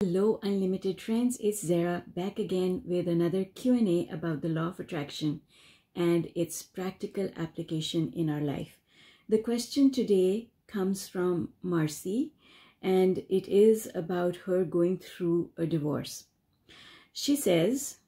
Hello unlimited friends, it's Zara back again with another Q&A about the law of attraction and its practical application in our life. The question today comes from Marcy and it is about her going through a divorce. She says,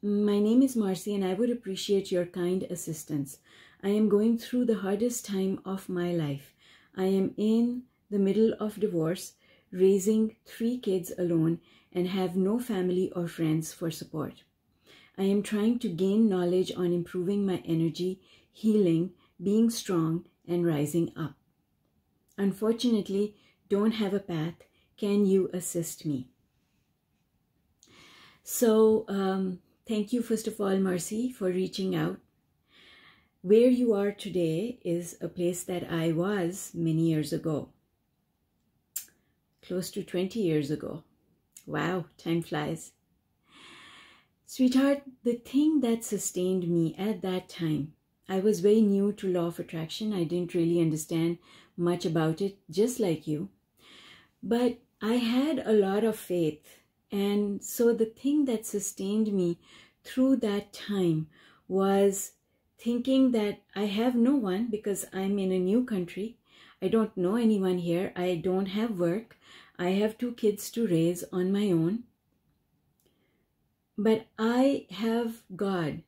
"My name is Marcy and I would appreciate your kind assistance. I am going through the hardest time of my life. I am in the middle of divorce, raising 3 kids alone, and have no family or friends for support. I am trying to gain knowledge on improving my energy, healing, being strong, and rising up. Unfortunately, don't have a path. Can you assist me?" So, thank you, first of all, Marcy, for reaching out. Where you are today is a place that I was many years ago. Close to 20 years ago. Wow, time flies. Sweetheart, the thing that sustained me at that time, I was very new to law of attraction. I didn't really understand much about it, just like you. But I had a lot of faith. And so the thing that sustained me through that time was thinking that I have no one because I'm in a new country. I don't know anyone here. I don't have work. I have 2 kids to raise on my own. But I have God.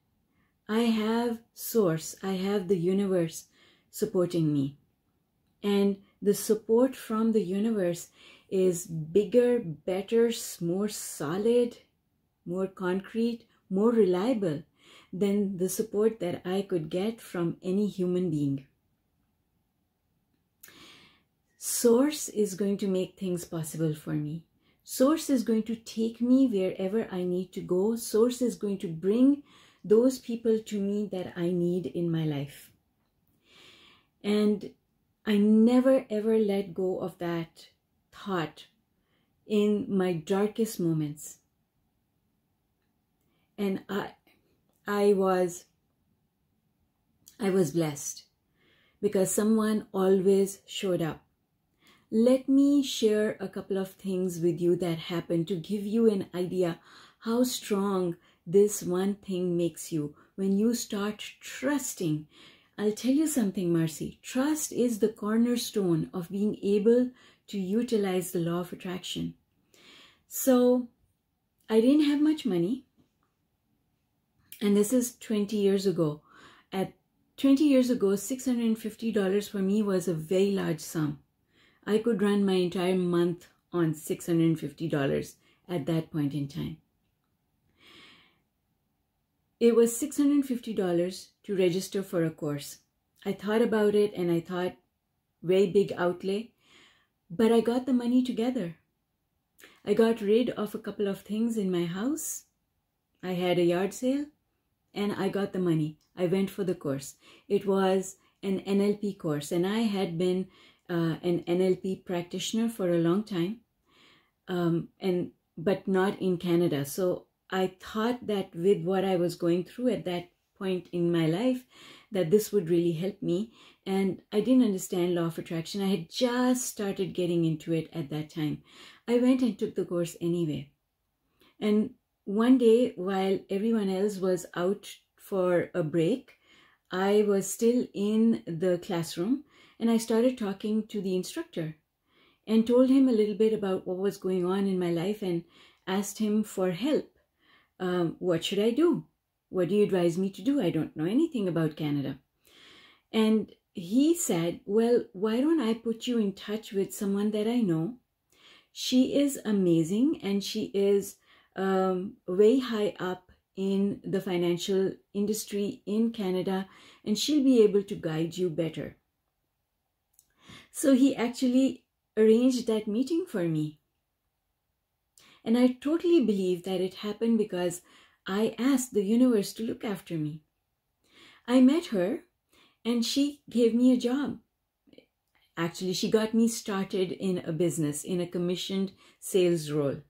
I have Source. I have the universe supporting me. And the support from the universe is bigger, better, more solid, more concrete, more reliable than the support that I could get from any human being. Source is going to make things possible for me. Source is going to take me wherever I need to go. Source is going to bring those people to me that I need in my life. And I never ever let go of that thought in my darkest moments. And I was blessed because someone always showed up. Let me share a couple of things with you that happened to give you an idea how strong this one thing makes you when you start trusting. I'll tell you something, Marcy. Trust is the cornerstone of being able to utilize the law of attraction. So I didn't have much money. And this is 20 years ago. At 20 years ago, $650 for me was a very large sum. I could run my entire month on $650 at that point in time. It was $650 to register for a course. I thought about it and I thought, very big outlay, but I got the money together. I got rid of a couple of things in my house. I had a yard sale and I got the money. I went for the course. It was an NLP course and I had been an NLP practitioner for a long time, but not in Canada. So I thought that with what I was going through at that point in my life, that this would really help me. And I didn't understand law of attraction. I had just started getting into it at that time. I went and took the course anyway. And one day, while everyone else was out for a break, I was still in the classroom. And I started talking to the instructor and told him a little bit about what was going on in my life and asked him for help. What should I do? What do you advise me to do? I don't know anything about Canada. And he said, well, why don't I put you in touch with someone that I know? She is amazing and she is way high up in the financial industry in Canada and she'll be able to guide you better. So he actually arranged that meeting for me. And I totally believe that it happened because I asked the universe to look after me. I met her and she gave me a job. Actually, she got me started in a business, in a commissioned sales role,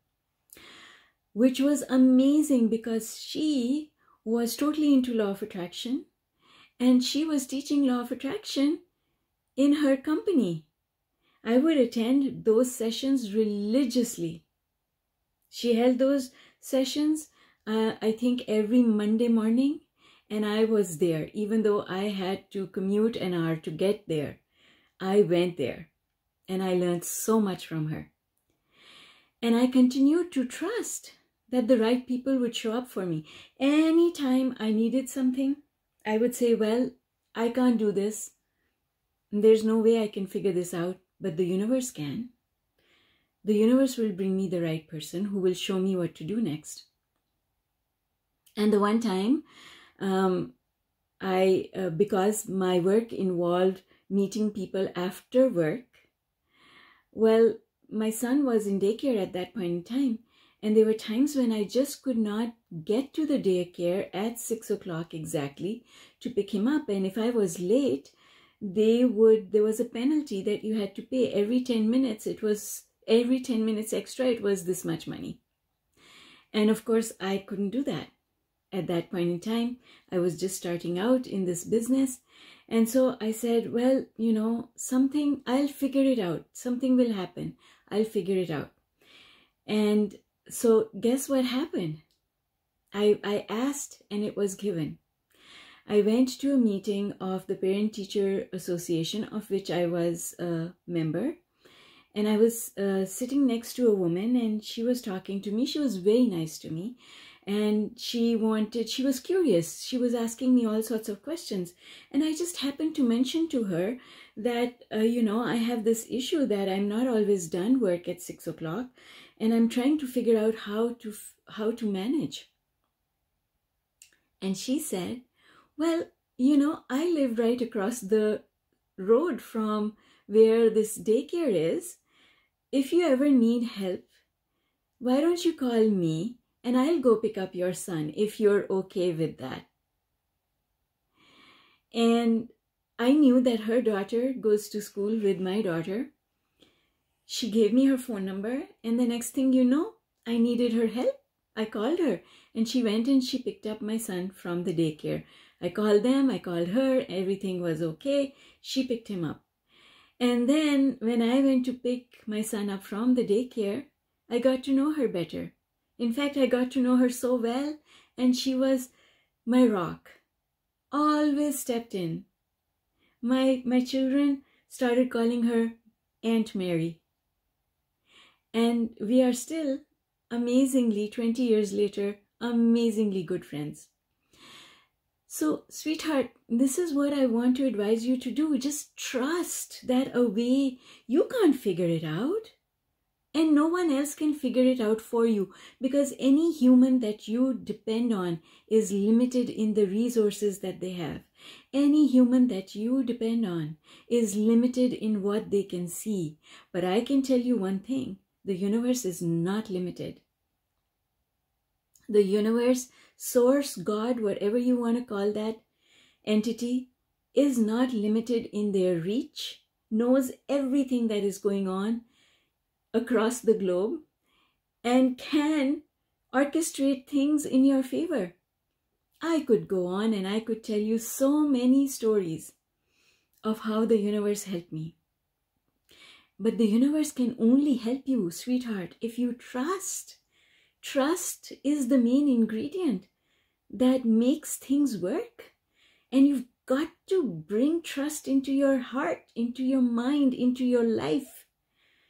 which was amazing because she was totally into law of attraction and she was teaching law of attraction in her company. I would attend those sessions religiously. She held those sessions, I think every Monday morning, and I was there. Even though I had to commute an hour to get there, I went there and I learned so much from her. And I continued to trust that the right people would show up for me. Anytime I needed something, I would say, well, I can't do this. There's no way I can figure this out, but the universe can. The universe will bring me the right person who will show me what to do next. And the one time, because my work involved meeting people after work, well, my son was in daycare at that point in time, and there were times when I just could not get to the daycare at 6 o'clock exactly to pick him up. And if I was late, there was a penalty that you had to pay every 10 minutes. Every 10 minutes extra, it was this much money. And of course, I couldn't do that. At that point in time, I was just starting out in this business. And so I said, well, I'll figure it out. Something will happen. I'll figure it out. And so guess what happened? I asked and it was given. I went to a meeting of the Parent-Teacher Association, of which I was a member. And I was sitting next to a woman, and she was talking to me. She was very nice to me. And she was curious. She was asking me all sorts of questions. And I just happened to mention to her that, I have this issue that I'm not always done work at 6 o'clock. And I'm trying to figure out how to manage. And she said, well, I live right across the road from where this daycare is. If you ever need help, why don't you call me? And I'll go pick up your son if you're okay with that. And I knew that her daughter goes to school with my daughter. She gave me her phone number, and the next thing you know, I needed her help. I called her, and she went and she picked up my son from the daycare. I called them, I called her, everything was okay. She picked him up. And then when I went to pick my son up from the daycare, I got to know her better. In fact, I got to know her so well, and she was my rock. Always stepped in. My children started calling her Aunt Mary. And we are still, amazingly, 20 years later, amazingly good friends. So, sweetheart, this is what I want to advise you to do. Just trust that a way you can't figure it out. And no one else can figure it out for you, because any human that you depend on is limited in the resources that they have. Any human that you depend on is limited in what they can see. But I can tell you one thing, the universe is not limited. The universe, source, God, whatever you want to call that entity, is not limited in their reach, knows everything that is going on across the globe, and can orchestrate things in your favor. I could go on and I could tell you so many stories of how the universe helped me. But the universe can only help you, sweetheart, if you trust. Trust is the main ingredient that makes things work. And you've got to bring trust into your heart, into your mind, into your life.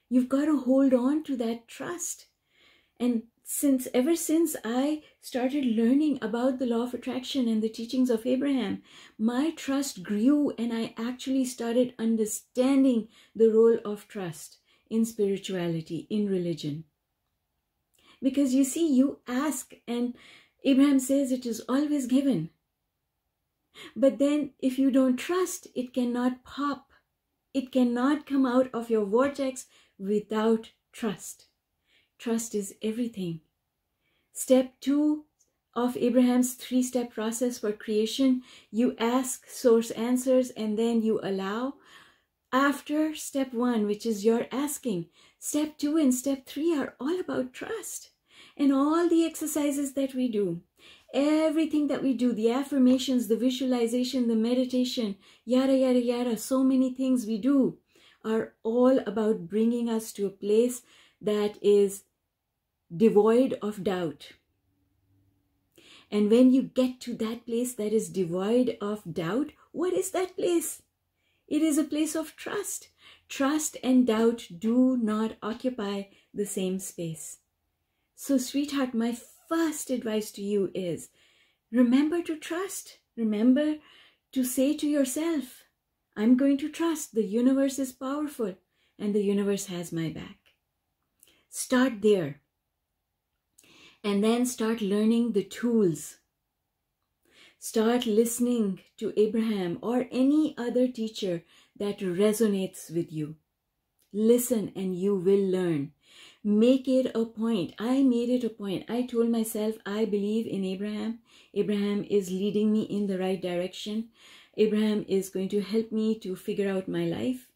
You've got to hold on to that trust. And ever since I started learning about the law of attraction and the teachings of Abraham, my trust grew, and I actually started understanding the role of trust in spirituality, in religion. Because you see, you ask, and Abraham says it is always given. But then if you don't trust, it cannot pop. It cannot come out of your vortex without trust. Trust is everything. Step 2 of Abraham's 3-step process for creation, you ask, source answers, and then you allow. After step 1, which is your asking, step 2 and step 3 are all about trust. And all the exercises that we do, everything that we do, the affirmations, the visualization, the meditation, yada, yada, yada, so many things we do are all about bringing us to a place that is devoid of doubt. And when you get to that place that is devoid of doubt, what is that place? It is a place of trust. Trust and doubt do not occupy the same space. So, sweetheart, my first advice to you is, remember to trust. Remember to say to yourself, I'm going to trust. The universe is powerful and the universe has my back. Start there. And then start learning the tools. Start listening to Abraham or any other teacher that resonates with you. Listen and you will learn. Make it a point. I made it a point. I told myself, I believe in Abraham. Abraham is leading me in the right direction. Abraham is going to help me to figure out my life.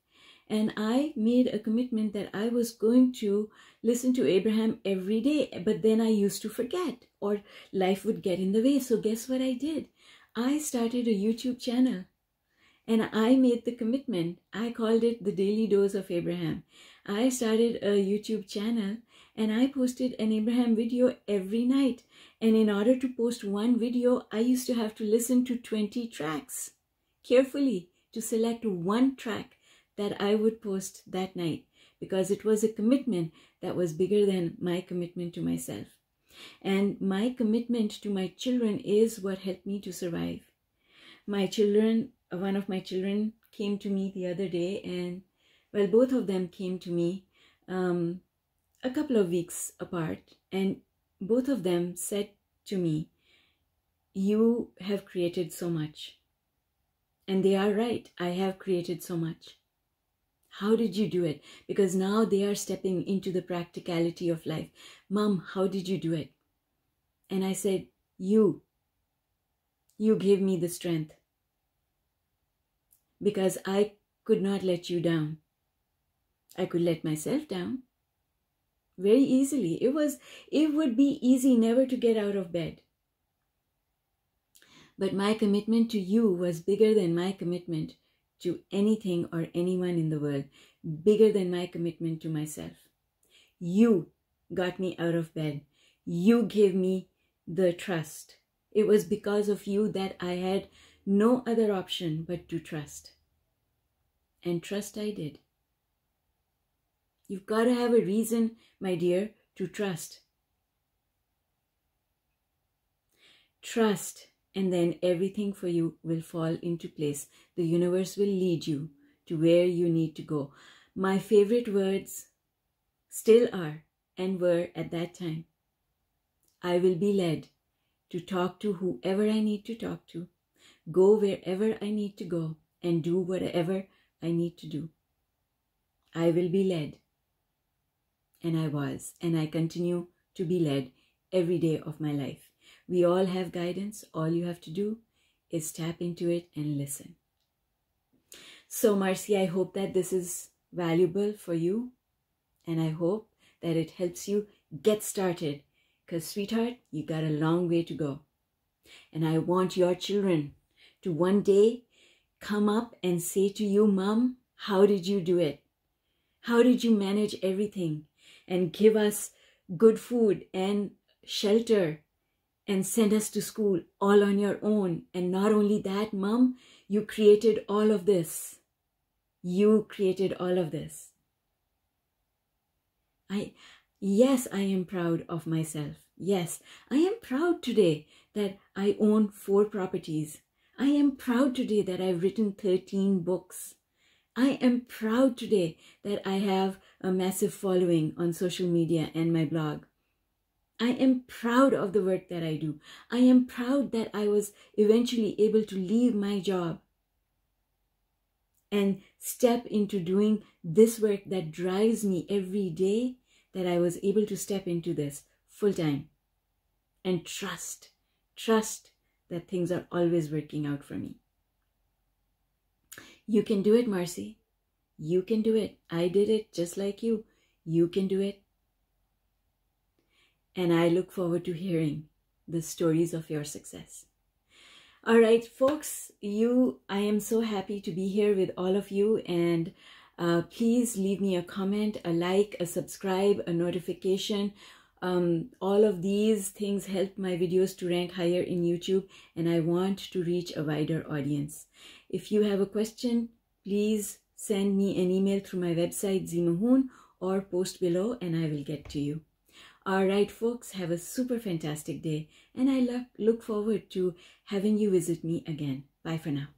And I made a commitment that I was going to listen to Abraham every day. But then I used to forget or life would get in the way. So guess what I did? I started a YouTube channel. And I made the commitment. I called it the Daily Dose of Abraham. I started a YouTube channel and I posted an Abraham video every night. And in order to post one video, I used to have to listen to 20 tracks carefully to select one track that I would post that night, because it was a commitment that was bigger than my commitment to myself. And my commitment to my children is what helped me to survive. My children, one of my children came to me the other day, and well, both of them came to me a couple of weeks apart, and both of them said to me, you have created so much. And they are right. I have created so much. How did you do it? Because now they are stepping into the practicality of life. Mom, how did you do it? And I said, you gave me the strength. Because I could not let you down. I could let myself down very easily. It would be easy never to get out of bed. But my commitment to you was bigger than my commitment to anything or anyone in the world, bigger than my commitment to myself. You got me out of bed. You gave me the trust. It was because of you that I had no other option but to trust. And trust I did. You've got to have a reason, my dear, to trust. Trust, and then everything for you will fall into place. The universe will lead you to where you need to go. My favorite words still are and were at that time. I will be led to talk to whoever I need to talk to, go wherever I need to go, and do whatever I need to do. I will be led. And I was, and I continue to be led every day of my life. We all have guidance. All you have to do is tap into it and listen. So, Marcy, I hope that this is valuable for you. And I hope that it helps you get started. Because, sweetheart, you got a long way to go. And I want your children to one day come up and say to you, Mom, how did you do it? How did you manage everything? And give us good food and shelter and send us to school all on your own. And not only that, Mom, you created all of this. You created all of this. Yes, I am proud of myself. Yes, I am proud today that I own 4 properties. I am proud today that I've written 13 books. I am proud today that I have a massive following on social media and my blog. I am proud of the work that I do. I am proud that I was eventually able to leave my job and step into doing this work that drives me every day, that I was able to step into this full time and trust that things are always working out for me. You can do it, Marcy. You can do it. I did it just like you. You can do it. And I look forward to hearing the stories of your success. All right, folks, I am so happy to be here with all of you. And please leave me a comment, a like, a subscribe, a notification All of these things help my videos to rank higher in YouTube, and I want to reach a wider audience. If you have a question, please send me an email through my website ZMAHOON or post below and I will get to you. Alright folks, have a super fantastic day, and I look forward to having you visit me again. Bye for now.